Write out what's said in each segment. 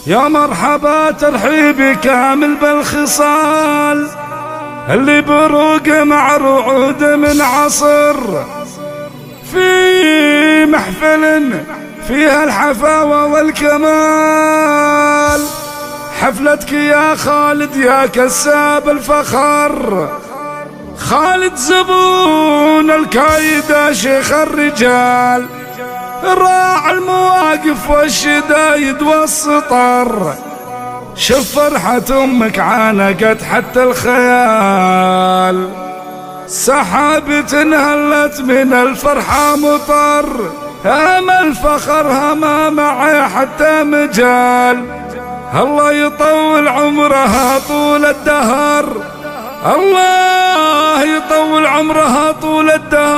يا مرحبا ترحيبي كامل بالخصال اللي بروق مع رعود من عصر، في محفل فيها الحفاوة والكمال. حفلتك يا خالد يا كساب الفخر، خالد زبون الكايدة شيخ الرجال، راعي المواقف والشدايد والسطر. شوف فرحة أمك عانقت حتى الخيال، سحابة انهلت من الفرحة مطر. أمل فخر هما معي حتى مجال، الله يطول عمرها طول الدهر، الله يطول عمرها طول الدهر.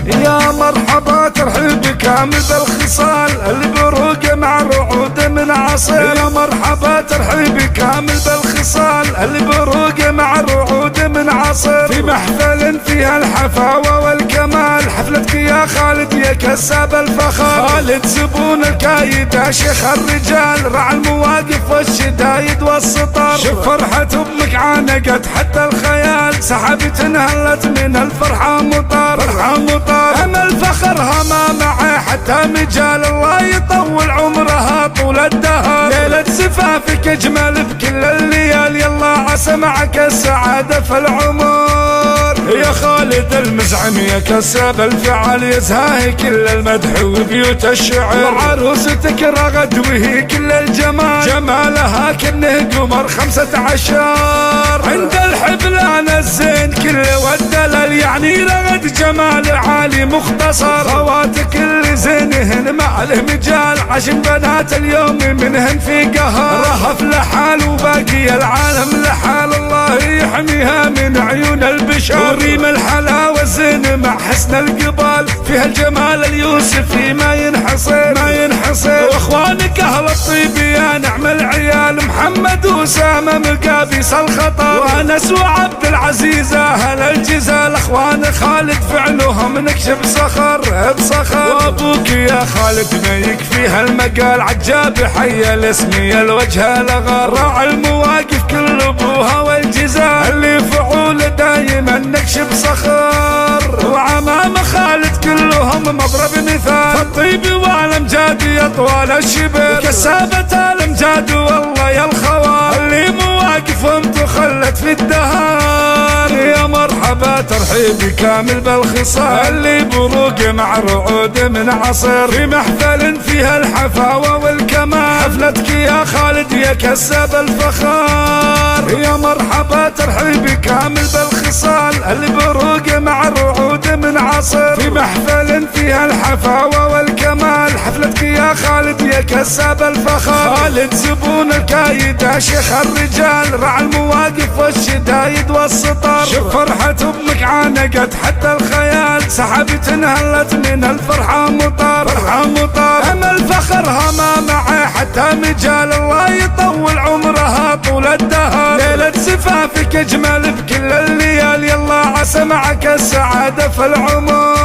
يا مرحبا ترحيب كامل بالخصال اللي بروق مع رعود من عصر. يا مرحبا ترحيب كامل بالخصال اللي بروق مع رعود من عصر، في محفل فيها الحفاوة والكمال. حفلتك يا خالد يا كساب الفخر، خالد زبون الكايدة شيخ الرجال، راعي المواقف والشدايد والسطر. شوف فرحة أمك عانقت حتى الخيال، سحابة انهلت من الفرحة مطر، فرحة مطر. أمل فخر هما معي حتى مجال، الله يطول عمرها طول الدهر. ليلة زفافك أجمل بكل الليال، يلا عسى معك السعادة في العمر. يا خالد المزعم يا كساب الفعال، يزهاهي كل المدح وبيوت الشعر. وعروستك رغد وهي كل الجمال، جمالها كأنه قمر 15. عند الحبلان الزين كل والدلال، يعني رغد جمال عالي مختصر. خواتك اللي زينهن مع المجال، عشان بنات اليوم منهن في قهر. رهف لحال وباقي العالم لحال، الله يحميها من عيون البشر. وريم الحلاوة زين مع حسن القبال، فيها الجمال اليوسفي ما ينحصر ما ينحصر. واخوانك اهل الطيب يا نعم العيال، محمد وسامة مقابيس الخطر، وانس وعبد العزيز اهل الجزال. اخوان خالد فعلهم نكشف بصخر بصخر. وابوك يا خالد ما يكفيها المقال، عجاب حي الاسمي الوجه لغر. راعي المواقف كل ابوها والجزال، اللي فعول دايما نكشف صخر. وعمام خالد كلهم مضرب مثال، الطيب والامجاد يا طوال الشبر. كسابة الامجاد والله يا الخوال، اللي مواقفهم تخلت في الدهر. يا مرحبا ترحيبي كامل بالخصال، اللي بروق مع رعود من عصر، في محفل فيها الحفاوة والكمال. حفلتك يا خالد يا كساب الفخار. يا مرحبا ترحيبي كامل بالخصال، اللي بروق مع رعود من عصر، في محفل فيها الحفاوة والكمال. حفلتك يا خالد يا كساب الفخر، خالد زبون الكايدة شيخ الرجال، راعي المواقف والشدايد والسطر. شوف فرحة أمك عانقت حتى الخيال، سحابة انهلت من الفرحة مطر، فرحة مطر. أمل فخر هما معي حتى مجال، الله يطول عمرها طول الدهر. ليلة زفافك أجمل بكل الليال، يلا عسى معك السعادة في العمر.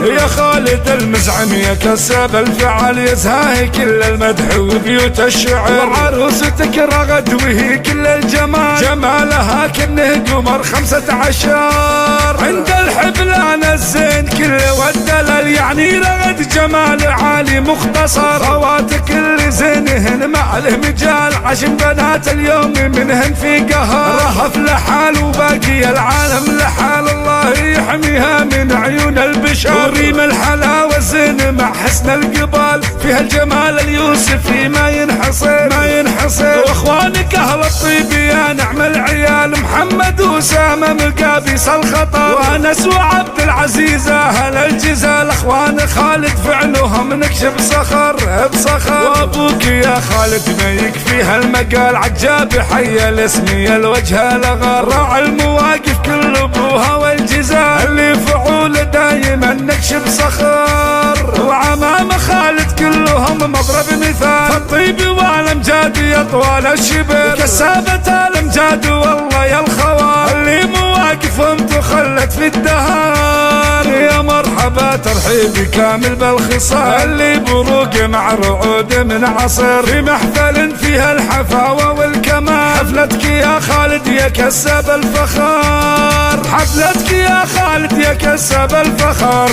يا خالد المزعم يا كساب الفعال، يزهاهي كل المدح وبيوت الشعر. وعروستك رغد وهي كل الجمال، جمالها كأنه قمر 15. عند الحبلان الزين كل والدلال، يعني رغد جمال عالي مختصر. خواتك اللي زينهن مع المجال، عشان بنات اليوم منهن في قهر. رهف لحال وباقي العالم لحال، الله يحميها من عيون البشر. وريم الحلاوة زين مع حسن القبال، فيها الجمال اليوسفي ما ينحصر ما ينحصر. واخوانك اهل الطيب يا نعم العيال، محمد وسامة مقابيس الخطر، وانس وعبد العزيز اهل الجزال. اخوان خالد فعلهم نكشف صخر بصخر. وابوك يا خالد ما يكفيها المقال، عجاب حي الاسمي الوجه لغر. راعي المواقف كل ابوها والجزال، اللي فعول دايما نكشف صخر. وعمام خالد كلهم مضرب مثال، الطيب والامجاد يا طوال الشبر. كسابة الامجاد والله يا الخوال، اللي مواقفهم تخلت في الدهر. يا مرحبا مرحبا ترحيبي كامل بالخصال اللي بروق مع رعود من عصر في محفل فيها الحفاوة والكمال حفلتك يا خالد يا كسب الفخر حفلتك يا خالد يا كسب الفخر